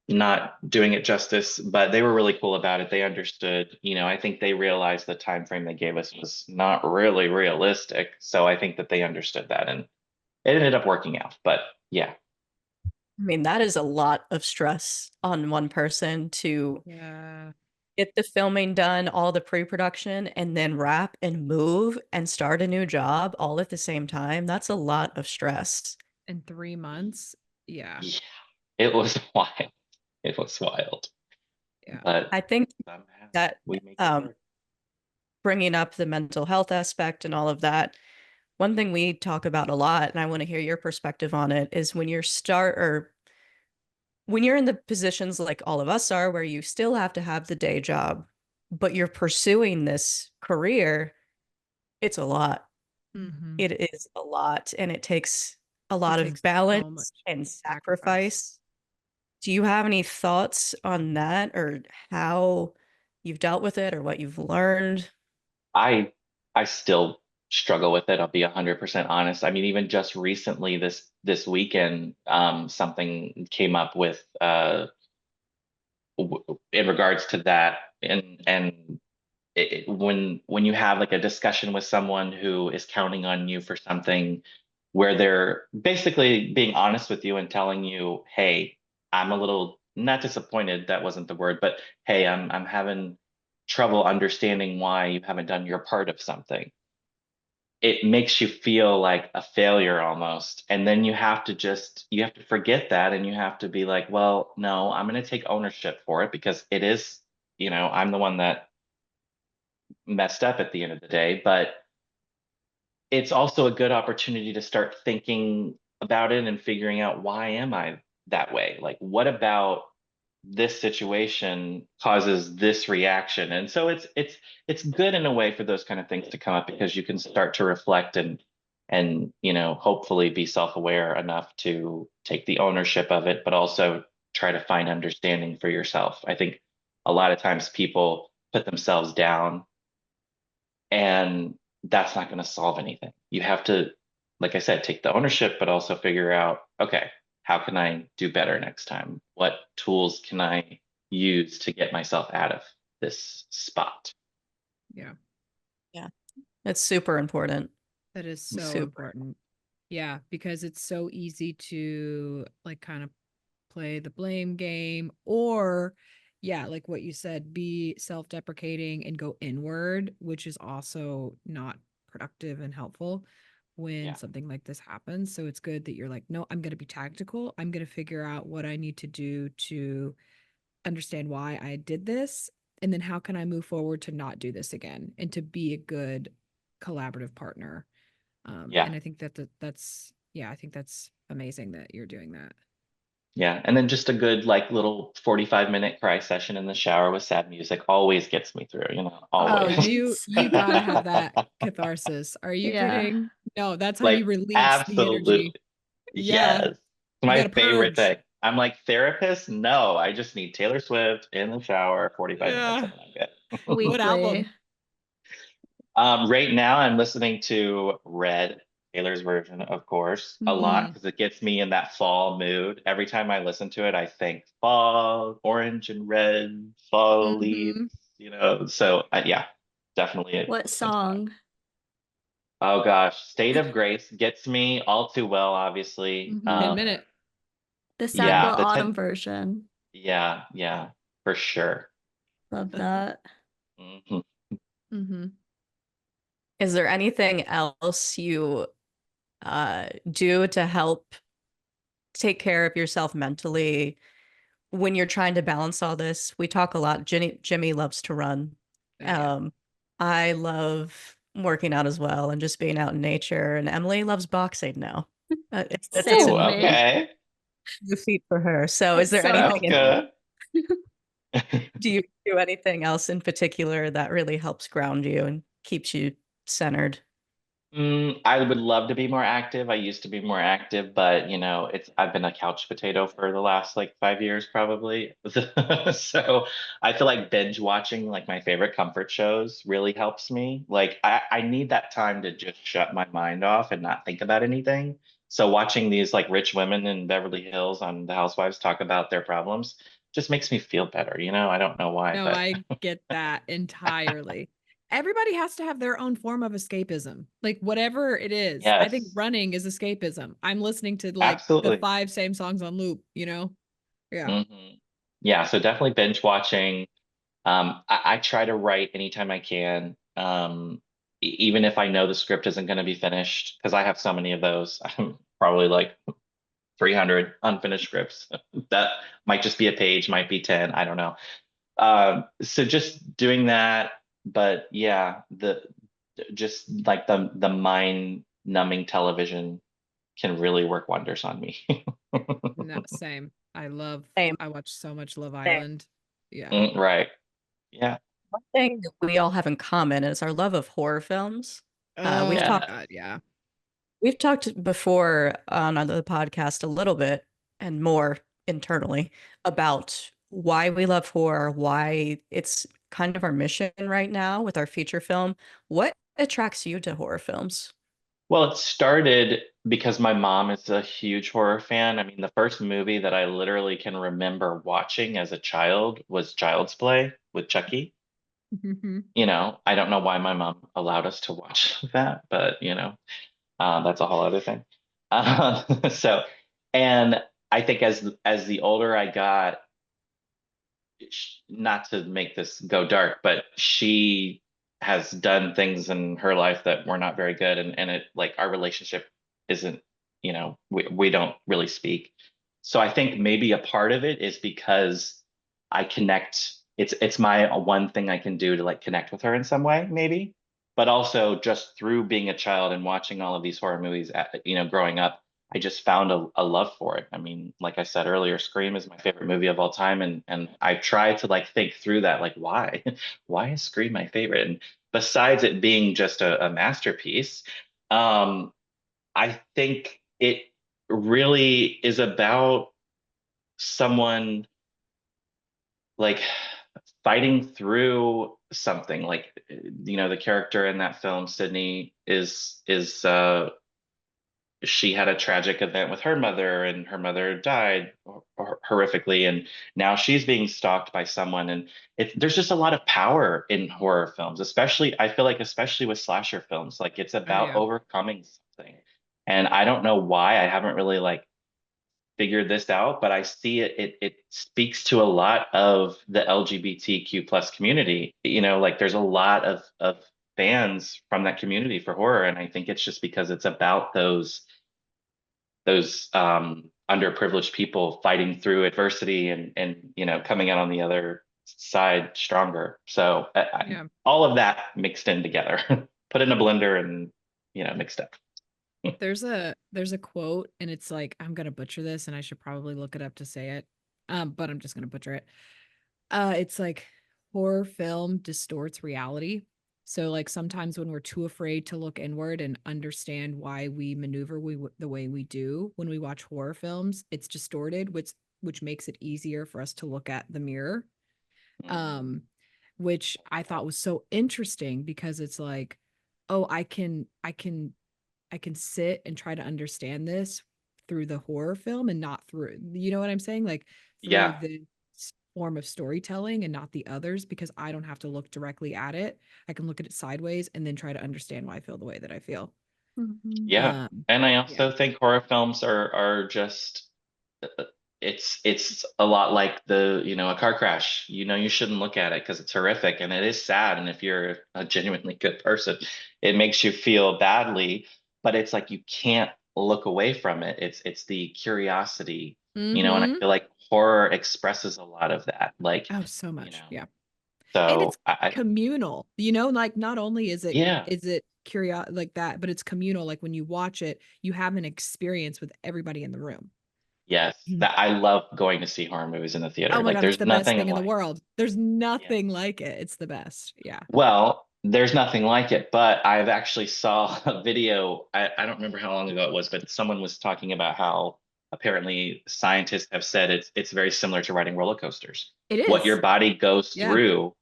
not doing it justice. But they were really cool about it. They understood. I think they realized the time frame they gave us was not really realistic. So I think that they understood that, and it ended up working out. But yeah, I mean, that is a lot of stress on one person to Yeah. get the filming done, all the pre-production, and then wrap and move and start a new job all at the same time. That's a lot of stress. In 3 months. Yeah. yeah, it was wild. It was wild. Yeah. But I think somehow that we make it work. bringing up the mental health aspect and all of that, one thing we talk about a lot, and I want to hear your perspective on it, is when you're in the positions like all of us are, where you still have to have the day job, but you're pursuing this career, it's a lot. Mm-hmm. It is a lot, and it takes a It lot of takes so much balance and sacrifice. sacrifice. Do you have any thoughts on that, or how you've dealt with it, or what you've learned? I I still struggle with it. I'll be 100% honest. I mean, even just recently, this weekend, something came up with in regards to that, and when you have like a discussion with someone who is counting on you for something, where they're basically being honest with you and telling you, "Hey, I'm a little not disappointed. That wasn't the word, but hey, I'm having trouble understanding why you haven't done your part of something." It makes you feel like a failure almost. And then you have to forget that and you have to be like, well, no, I'm going to take ownership for it because it is I'm the one that messed up at the end of the day, but it's also a good opportunity to start thinking about it and figuring out, why am I that way? Like, what about this situation causes this reaction? And so it's good in a way for those kind of things to come up, because you can start to reflect and hopefully be self-aware enough to take the ownership of it, but also try to find understanding for yourself. I think a lot of times people put themselves down, and that's not going to solve anything. You have to, like I said, take the ownership, but also figure out, okay, how can I do better next time? What tools can I use to get myself out of this spot? Yeah. Yeah. It's super important. That is so Super. important. Yeah, because it's so easy to like kind of play the blame game, or yeah, like what you said, be self-deprecating and go inward, which is also not productive and helpful when Yeah. something like this happens. So it's good that you're like, no, I'm going to be tactical. I'm going to figure out what I need to do to understand why I did this, and then how can I move forward to not do this again and to be a good collaborative partner. Yeah. And I think that's yeah, I think that's amazing that you're doing that. Yeah. And then just a good, like, little 45-minute cry session in the shower with sad music always gets me through, Oh, always. you gotta have that catharsis. Are you Yeah. kidding? No, that's how you Like, release the absolutely. energy. Yeah, Yes. you My gotta favorite purge. thing. I'm like, therapist? No, I just need Taylor Swift in the shower, 45 minutes, Yeah. and then I'm good. What Weekly. album? Right now, I'm listening to Red, Taylor's version, of course, a lot, Mm. because it gets me in that fall mood. Every time I listen to it, I think fall, orange and red, fall leaves, Mm-hmm. So yeah, definitely What listening to that. song? Oh gosh, State of Grace gets me all too well, obviously. Mm-hmm. 10 minute. The Sackville Yeah, Autumn version. yeah, for sure. Love that. Mhm. Mm-hmm. Is there anything else you do to help take care of yourself mentally when you're trying to balance all this? We talk a lot. Jimmie loves to run. Yeah. I love working out as well and just being out in nature. And Emily loves boxing now. It's Same Ooh, with in me. okay. the feet for her. So, is It's there so That's anything? helpful. good. Do you do anything else in particular that really helps ground you and keeps you centered? I would love to be more active. I used to be more active, but I've been a couch potato for the last like 5 years probably. So I feel like binge watching like my favorite comfort shows really helps me. Like I need that time to just shut my mind off and not think about anything. So watching these like rich women in Beverly Hills on The Housewives talk about their problems just makes me feel better. I don't know why, No, but I get that entirely. Everybody has to have their own form of escapism, like whatever it is. I think yes, running is escapism. I'm listening to like the absolutely. 5 same songs on loop. Yeah. Yeah, so definitely binge watching. I try to write anytime I can, even if I know the script isn't going to be finished, because I have so many of those. I'm probably like 300 unfinished scripts. That might just be a page, might be 10, I don't know. So just doing that, but yeah, the just like the mind numbing television can really work wonders on me. No, same. Same. I watch so much Love Same. Island. Yeah. Right. Yeah. One thing that we all have in common is our love of horror films. Oh my Yeah. God. Yeah. We've talked before on the podcast a little bit and more internally about why we love horror, why it's kind of our mission right now with our feature film. What attracts you to horror films? Well, it started because my mom is a huge horror fan. I mean, the first movie that I literally can remember watching as a child was Child's Play with Chucky. Mhm. I don't know why my mom allowed us to watch that, but that's a whole other thing. So, and I think as the older I got, not to make this go dark, but she has done things in her life that were not very good, and it like our relationship isn't, we don't really speak. So I think maybe a part of it is because I connect it's my one thing I can do to like connect with her in some way, maybe. But also just through being a child and watching all of these horror movies, growing up, I just found a love for it. I mean, like I said earlier, Scream is my favorite movie of all time, and I try to like think through that, like why, why is Scream my favorite? And besides it being just a masterpiece, um, I think it really is about someone like fighting through something like the character in that film, Sydney, is she had a tragic event with her mother, and her mother died horrifically, and now she's being stalked by someone. And there's just a lot of power in horror films, especially I feel like especially with slasher films, like it's Oh about yeah. overcoming something. And I don't know why I haven't really like figured this out, but I see it speaks to a lot of the LGBTQ plus community. Like there's a lot of fans from that community for horror. And I think it's just because it's about those underprivileged people fighting through adversity and coming out on the other side stronger. So Yeah. all of that mixed in together, put in a blender and mixed up. There's a quote, and it's like, I'm gonna butcher this and I should probably look it up to say it. But I'm just gonna butcher it. It's like horror film distorts reality. So like sometimes when we're too afraid to look inward and understand why we maneuver the way we do when we watch horror films, it's distorted, which makes it easier for us to look at the mirror. Um, which I thought was so interesting because it's like, oh, I can sit and try to understand this through the horror film and not through, you know what I'm saying? Like through Yeah. the form of storytelling and not the others, because I don't have to look directly at it. I can look at it sideways and then try to understand why I feel the way that I feel. Mhm. Yeah. And I Yeah. also think horror films are just it's a lot like a car crash. You shouldn't look at it because it's horrific and it is sad. And if you're a genuinely good person, it makes you feel badly, but it's like you can't look away from it. It's the curiosity, and I Mm-hmm. feel like horror expresses a lot of that. Like, Oh, so you much. know, Yeah. And so it's communal, like not only is it yeah. is it curious like that, but it's communal. Like when you watch it, you have an experience with everybody in the room. Yes, Mhm. that I love going to see horror movies in the Oh theater. my Like God, it's there's the best nothing thing in the like world. There's yeah. nothing like it. It's the best. Yeah. Well, there's nothing like it, but I've actually saw a video. I don't remember how long ago it was, but someone was talking about how apparently scientists have said it's very similar to riding roller coasters. It What your is. body goes Yeah. through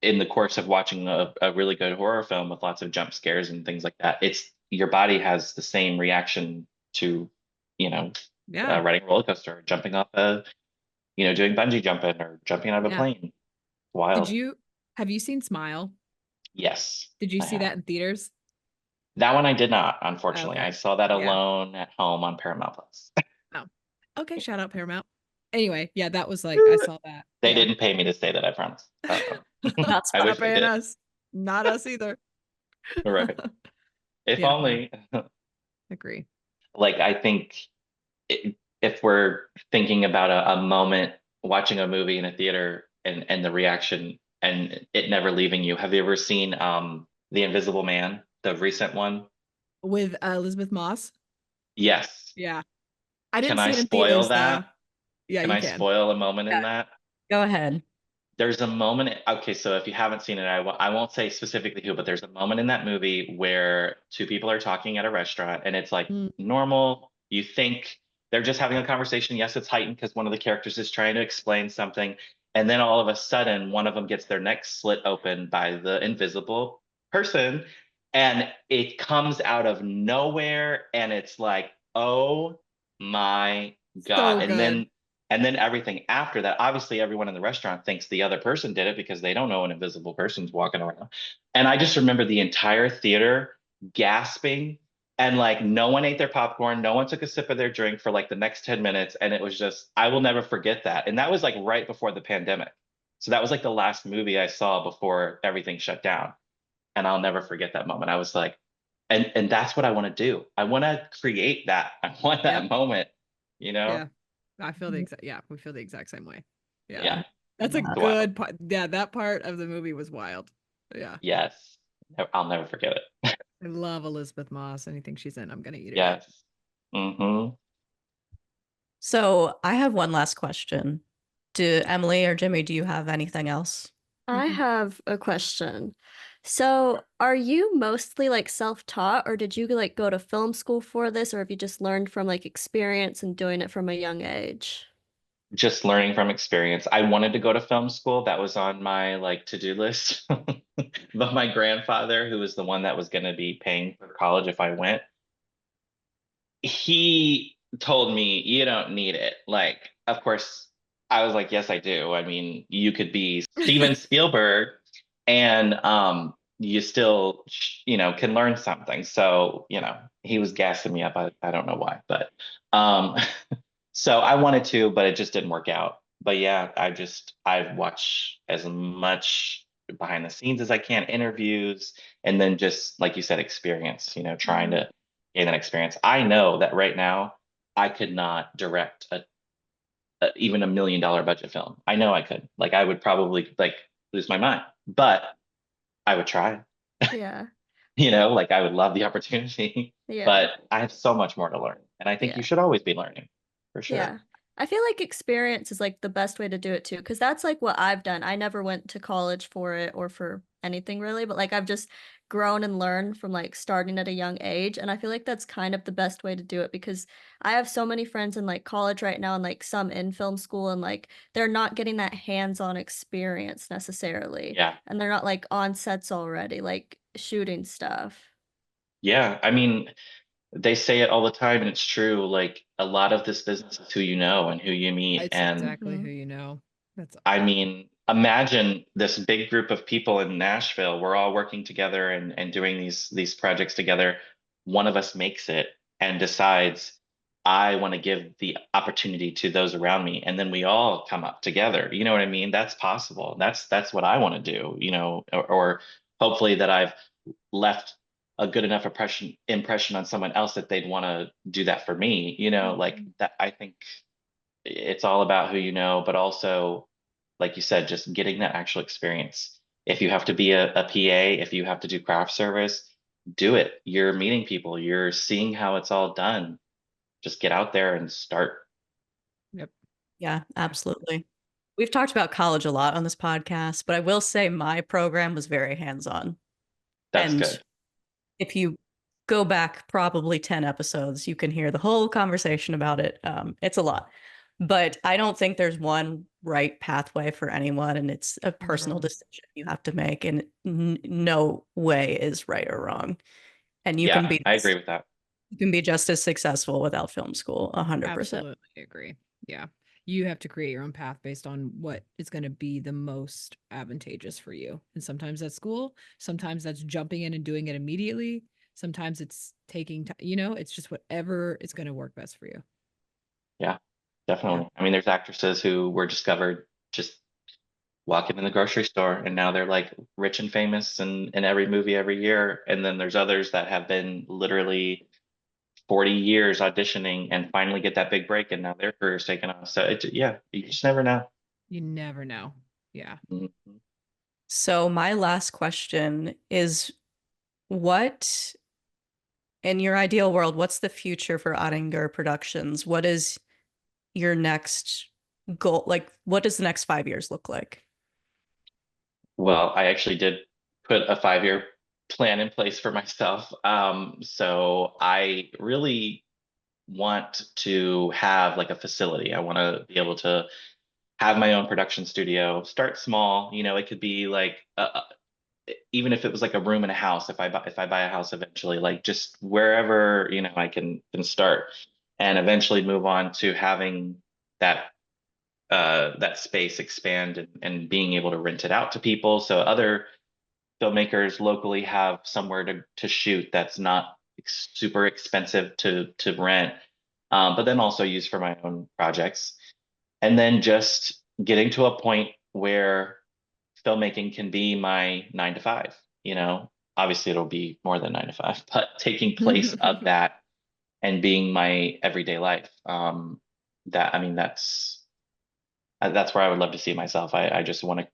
in the course of watching a really good horror film with lots of jump scares and things like that, it's your body has the same reaction to, you know, Yeah. riding a roller coaster, jumping off doing bungee jumping or jumping out of a Yeah. plane. Did Wild. you have you seen Smile? Yes, Did you I see have. that in theaters? That one I did not, unfortunately. Okay. I saw that Yeah. alone at home on Paramount Plus. Oh. Okay, shout out Paramount. Anyway, yeah, that was like I saw that. They Yeah. didn't pay me to say that, I promise. That's I fine. wish Not they paying did. us. Not us either. Right. If Yeah, no, only. agree. Like, I think if we're thinking about a moment watching a movie in a theater and the reaction and it never leaving you, have you ever seen The Invisible Man, the recent one? With Elizabeth Moss. Yes. Yeah. I Can didn't I see it in spoil theaters though. that? Yeah, Can you I can. spoil a moment in Yeah, that? go ahead. There's a moment. Okay, so if you haven't seen it, I won't say specifically who, but there's a moment in that movie where two people are talking at a restaurant and it's like Mm. normal. You think they're just having a conversation. Yes, it's heightened because one of the characters is trying to explain something. And then all of a sudden, one of them gets their neck slit open by the invisible person. And it comes out of nowhere. And it's like, oh my God. So And good. then everything after that, obviously everyone in the restaurant thinks the other person did it because they don't know an invisible person's walking around. And I just remember the entire theater gasping and like no one ate their popcorn, no one took a sip of their drink for like the next 10 minutes. And it was just, I will never forget that. And that was like right before the pandemic. So that was like the last movie I saw before everything shut down. And I'll never forget that moment. I was like, and that's what I want to do. I want to create that. I want Yep. that moment, you know? Yeah. I feel the exact, yeah, we feel the exact same way. Yeah. Yeah. That's a Wow. Wow. good part. Yeah, that part of the movie was wild. Yeah. Yes. I'll never forget it. I love Elizabeth Moss. Anything she's in, I'm gonna eat it up. Yes. Mm-hmm. So I have one last question. Do Emily or Jimmy, do you have anything else? I have a question. So, are you mostly like self-taught, or did you like go to film school for this, or have you just learned from like experience and doing it from a young age? Just learning from experience. I wanted to go to film school. That was on my like to-do list. But my grandfather, who was the one that was going to be paying for college if I went, he told me, you don't need it. Like, of course, I was like, yes, I do. I mean, you could be Steven Spielberg and you still, can learn something. So, he was gassing me up. I don't know why, but um, so I wanted to, but it just didn't work out. But yeah, I've watched as much behind the scenes as I can, interviews, and then just like you said, experience, trying Mhm. to gain that experience. I know that right now I could not direct even $1 million budget film. I know I could. Like I would probably like lose my mind, but I would try. Yeah. Like I would love the opportunity, Yeah. but I have so much more to learn. And I think you Yeah. should always be learning for sure. Yeah. I feel like experience is like the best way to do it too, because that's like what I've done. I never went to college for it or for anything really, but like I've just grown and learned from like starting at a young age. And I feel like that's kind of the best way to do it because I have so many friends in like college right now and like some in film school and like they're not getting that hands-on experience necessarily. Yeah. And they're not like on sets already, like shooting stuff. Yeah. I mean, they say it all the time and it's true. Like a lot of this business is who you know and who you meet. It's And exactly who you know. That's I mean, imagine this big group of people in Nashville. We're all working together and doing these projects together. One of us makes it and decides, I want to give the opportunity to those around me, and then we all come up together. You know what I mean? That's possible. That's what I want to do. Or hopefully that I've left a good enough impression on someone else that they'd want to do that for me. Like Mhm. that. I think it's all about who you know, but also, like you said, just getting that actual experience. If you have to be a PA, if you have to do craft service, do it. You're meeting people, you're seeing how it's all done. Just get out there and start. yep. Yeah, absolutely. We've talked about college a lot on this podcast, but I will say my program was very hands-on. That's And good. if you go back probably 10 episodes, you can hear the whole conversation about it. It's a lot. But I don't think there's one right pathway for anyone, and it's a personal No. decision you have to make, and no way is right or wrong. And Yeah, I agree with that. you can be just as successful without film school, 100%. Absolutely agree. Yeah. You have to create your own path based on what is going to be the most advantageous for you. And sometimes that's school, sometimes that's jumping in and doing it immediately. Sometimes it's taking time, it's just whatever is going to work best for you. Yeah, Yeah. definitely. I mean, there's actresses who were discovered just walking in the grocery store and now they're like rich and famous and in every movie every year. And then there's others that have been literally 40 years auditioning and finally get that big break and now their career's taken off. So yeah, you just never know. You never know. Yeah. Mhm. So my last question is, what, in your ideal world, what's the future for Ottinger Productions? What is your next goal? Like, what does the next 5 years look like? Well, I actually did put a 5-year plan in place for myself. So I really want to have like a facility. I want to be able to have my own production studio, start small. It could be like even if it was like a room in a house, if I buy a house eventually, like just wherever, I can start and eventually move on to having that that space expand and being able to rent it out to people. So other filmmakers locally have somewhere to shoot that's not super expensive to rent, but then also use for my own projects. And then just getting to a point where filmmaking can be my 9 to 5. Obviously it'll be more than 9 to 5, but taking place of that and being my everyday life. That I mean, That's where I would love to see myself. I just want to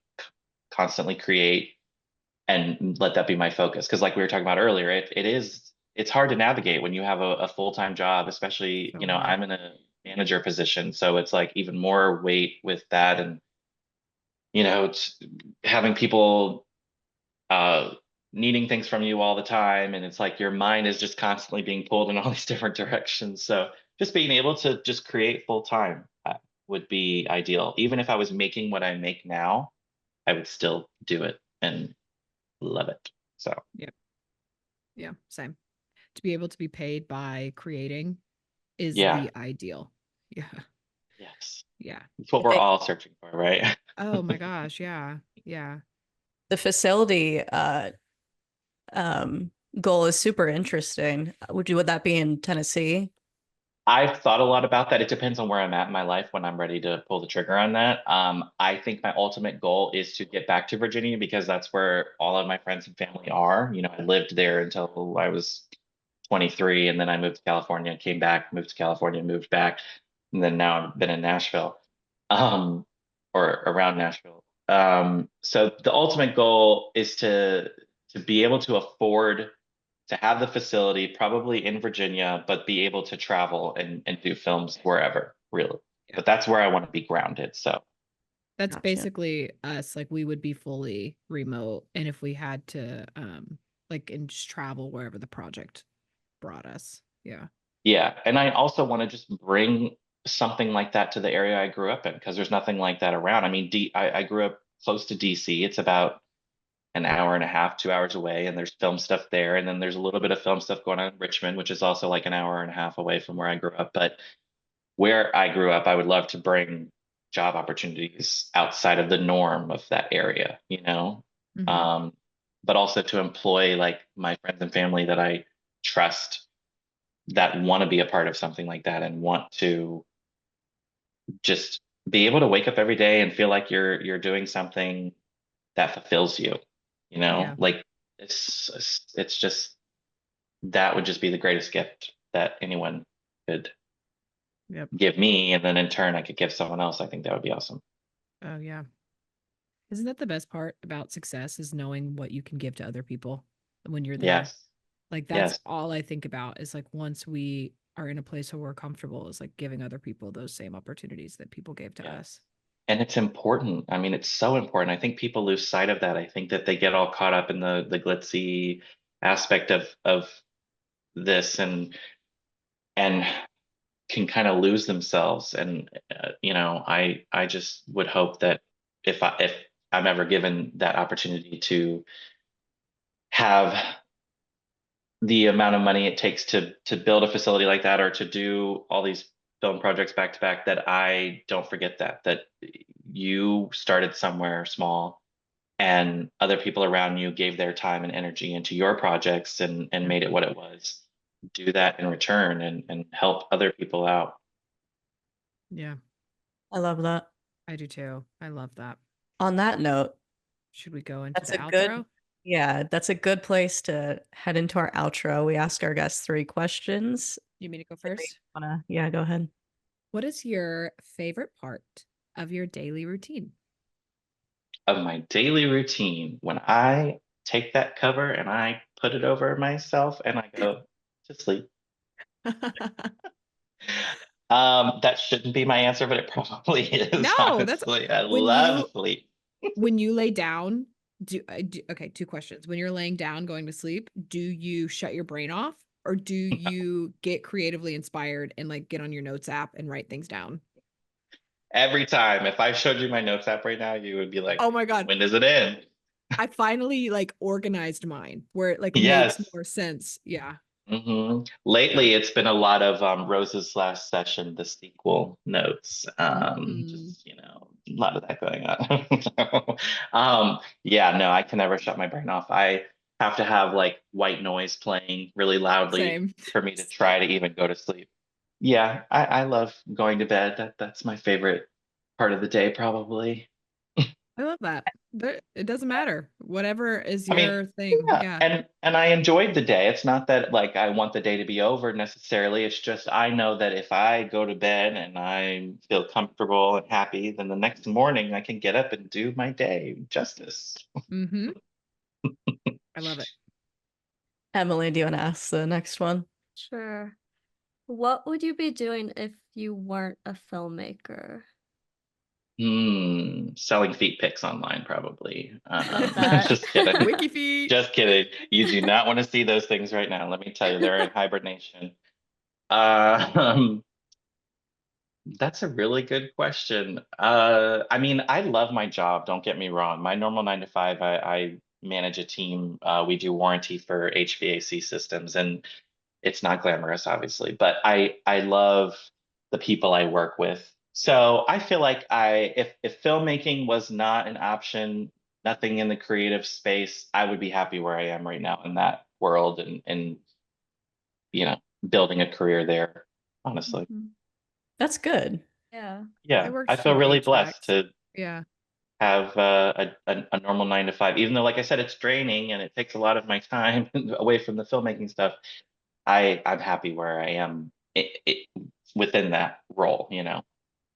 constantly create and let that be my focus. Because like we were talking about earlier, it's hard to navigate when you have a full-time job, especially, So hard. I'm in a manager position. So it's like even more weight with that. And, it's having people uh needing things from you all the time. And it's like your mind is just constantly being pulled in all these different directions. So just being able to just create full time would be ideal. Even if I was making what I make now, I would still do it and love it. So Yep. Yeah, same. To be able to be paid by creating is yeah, the ideal. Yeah. yes. Yeah. It's what I we're think all searching for, right? Oh my gosh. Yeah. Yeah. the facility goal is super interesting. Would that be in Tennessee? I've thought a lot about that. It depends on where I'm at in my life when I'm ready to pull the trigger on that. I think my ultimate goal is to get back to Virginia because that's where all of my friends and family are. I lived there until I was 23, and then I moved to California, came back, moved to California, moved back, and then now I've been in Nashville, um, or around Nashville. So the ultimate goal is to be able to afford to have the facility probably in Virginia, but be able to travel and do films wherever, really. Yeah. But that's where I want to be grounded. So That's Gotcha. basically us. Like we would be fully remote. And if we had to and just travel wherever the project brought us. Yeah. yeah, and I also want to just bring something like that to the area I grew up in because there's nothing like that around. I mean, I grew up close to DC. It's about an hour and a half, 2 hours away, and there's film stuff there. And then there's a little bit of film stuff going on in Richmond, which is also like an hour and a half away from where I grew up. But where I grew up, I would love to bring job opportunities outside of the norm of that area, Mhm. um, but also to employ like my friends and family that I trust that want to be a part of something like that and want to just be able to wake up every day and feel like you're doing something that fulfills you, Yeah. like it's just that would just be the greatest gift that anyone could Yep. give me, and then in turn I could give someone else. I think that would be awesome. Oh yeah. Isn't that the best part about success is knowing what you can give to other people when you're there? Yes, Like that's yes, all I think about is like once we are in a place where we're comfortable is like giving other people those same opportunities that people gave to yes. us. And it's important. I mean, it's so important. I think people lose sight of that. I think that they get all caught up in the glitzy aspect of this and can kind of lose themselves. And I just would hope that if I'm ever given that opportunity to have the amount of money it takes to build a facility like that or to do all these film projects back to back, that I don't forget that you started somewhere small and other people around you gave their time and energy into your projects and Yeah. made it what it was. Do that in return and help other people out. Yeah. I love that. I do too. I love that. On that note, Should we go into that's the a good, outro? yeah, that's a good place to head into our outro. We ask our guests 3 questions. You mean to go If they first? yeah, go ahead. What is your favorite part of your daily routine? Of my daily routine, when I take that cover and I put it over myself and I go to sleep. That shouldn't be my answer, but it probably is, No, that's honestly. I when love you sleep. lay down, okay, two questions. When you're laying down going to sleep, do you shut your brain off or do you get creatively inspired and like get on your notes app and write things down? Every time, if I showed you my notes app right now, you would be like, Oh my God. when does it end? I finally like organized mine where it like makes Yes. more sense. Yeah. Yeah. Lately, it's been a lot of Rose's Last Session, the sequel notes. Mm, Just, a lot of that going on. So, yeah, no, I can never shut my brain off. I have to have like white noise playing really loudly same. for me to Same. try to even go to sleep. Yeah, I love going to bed. That's my favorite part of the day, probably. I love that. It doesn't matter. Whatever is I mean, your thing. yeah, Yeah. and I enjoyed the day. It's not that like I want the day to be over necessarily. It's just I know that if I go to bed and I feel comfortable and happy, then the next morning I can get up and do my day justice. Mm-hmm. I love it. Emily, do you want to ask the next one? Sure. What would you be doing if you weren't a filmmaker? Selling feet pics online, probably. Love that. Just kidding. Wiki feet. Just kidding. You do not want to see those things right now. Let me tell you, they're in hibernation. Um, that's a really good question. I mean, I love my job, don't get me wrong. My normal 9 to 5, I manage a team. We do warranty for HVAC systems, and it's not glamorous, obviously, but I love the people I work with. So I feel like if filmmaking was not an option, nothing in the creative space, I would be happy where I am right now in that world and you know, building a career there, honestly. Mhm. That's good. Yeah. I Yeah, worked I feel in really HVAC. blessed to Yeah. have a normal 9 to 5, even though, like I said, it's draining and it takes a lot of my time away from the filmmaking stuff. I'm happy where I am within that role, you know.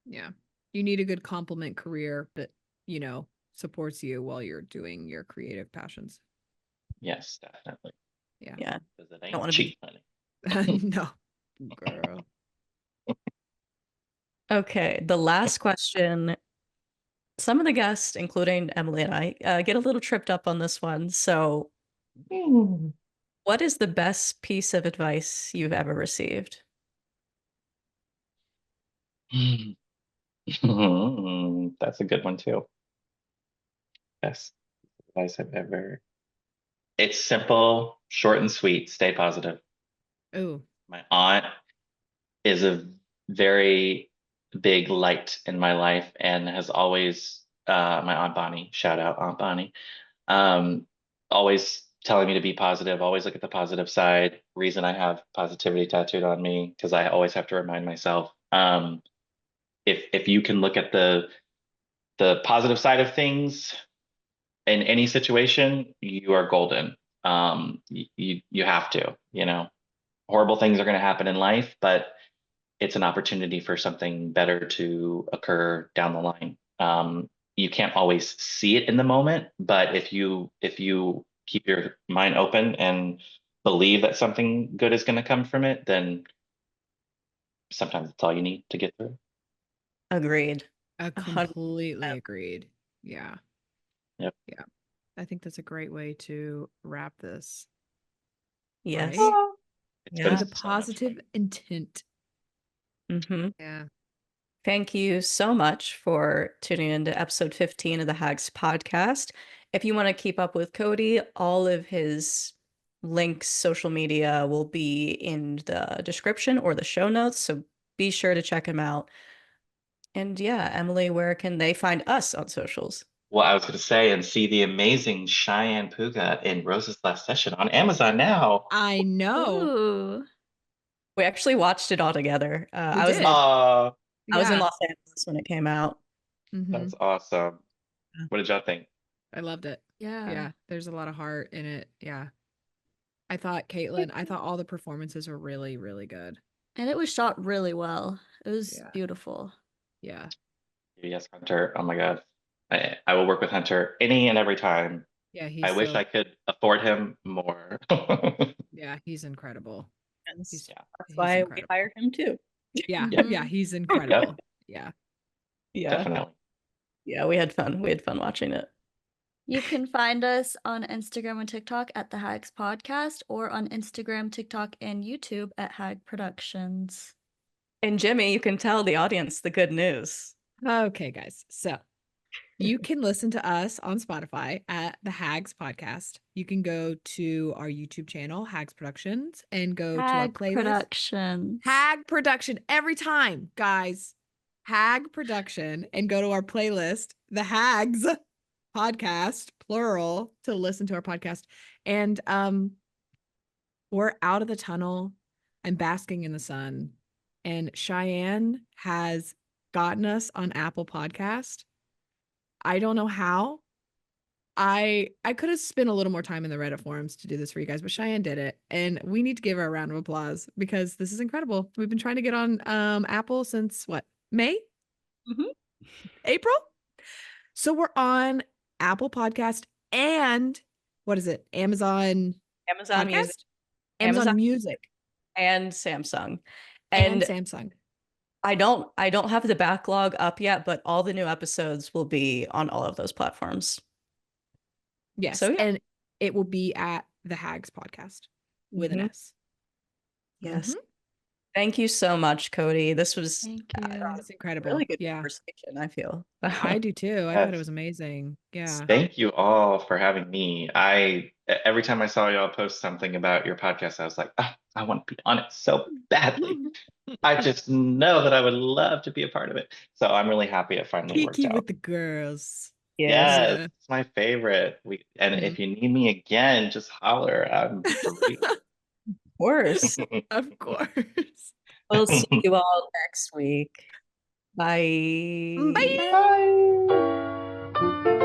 Yeah. You need a good complement career that, supports you while you're doing your creative passions. Yes, definitely. Yeah. Yeah. Because it Don't ain't want to be. cheap, honey. No, girl. Okay. The last question. Some of the guests, including Emily and I, get a little tripped up on this one. So, what is the best piece of advice you've ever received? That's a good one too. Yes, advice I've ever. It's simple, short and sweet. Stay positive. Oh, My aunt is a very big light in my life and has always, my Aunt Bonnie, shout out Aunt Bonnie, um, always telling me to be positive, always look at the positive side. Reason I have positivity tattooed on me, because I always have to remind myself. If you can look at the positive side of things in any situation, you are golden. You have to, you know, horrible things are going to happen in life, but it's an opportunity for something better to occur down the line. You can't always see it in the moment, but if you keep your mind open and believe that something good is going to come from it, then sometimes it's all you need to get through. Agreed. I 100%. completely agreed. Yeah. Yep. Yeah. I think that's a great way to wrap this. Yes. Right? It's Yeah. been With a so much positive fun. intent. Mm-hmm. Yeah. Thank you so much for tuning into episode 15 of the Hags Podcast. If you want to keep up with Cody, all of his links, social media will be in the description or the show notes. So be sure to check him out. And yeah, Emily, where can they find us on socials? Well, I was going to say, and see the amazing Cheyenne Puga in Rose's Last Session on Amazon now. I know. Ooh. We actually watched it all together. We I was did. Oh, I was in Yeah. Los Angeles when it came out. Mhm. that's awesome. What did y'all think? I loved it. Yeah. Yeah. There's a lot of heart in it. Yeah. I thought all the performances were really, really good. And it was shot really well. It was Yeah. beautiful. Yeah. Yes, Hunter. Oh my God. I will work with Hunter any and every time. Yeah. I wish I could afford him more. Yeah, he's incredible. He's, Yeah. That's he's why we incredible. hired him too. Yeah. Yep. Yeah. He's incredible. Yeah. Yeah. Definitely. Yeah, we had fun. We had fun watching it. You can find us on Instagram and TikTok at the Hags Podcast or on Instagram, TikTok, and YouTube at Hag Productions. And Jimmie, you can tell the audience the good news. Okay, guys. So you can listen to us on Spotify at the Hags Podcast. You can go to our YouTube channel, Hags Productions, and go to our Hag playlist. Productions. Hag Production every time, guys. Hag Production, and go to our playlist, the Hags Podcast, plural, to listen to our podcast. And we're out of the tunnel. I'm basking in the sun. And Cheyenne has gotten us on Apple Podcast. I don't know how. I could have spent a little more time in the Reddit forums to do this for you guys, but Cheyenne did it, and we need to give her a round of applause because this is incredible. We've been trying to get on Apple since what, May? Mhm. April? So we're on Apple Podcast and what is it? Amazon Amazon Music, Podcast? Amazon Amazon Music and Samsung. and And Samsung. I don't have the backlog up yet, but all the new episodes will be on all of those platforms. Yes. So, yeah. And it will be at the Hags Podcast with an Mhm. S. Yes. Mhm. Thank you so much, Cody. This was Thank It's incredible. really good Yeah. conversation, I feel. I do too. I thought it Yes. was amazing. Yeah. Thank you all for having me. Every time I saw y'all post something about your podcast, I was like, "Ah, I want to be on it so badly. I just know that I would love to be a part of it." So I'm really happy it finally worked Kiki out. with the girls. Yes. Yes, Yeah. it's my favorite. And Mhm. if you need me again, just holler. I'm free. Of course. Of course. We'll see you all next week. Bye. Bye. Bye.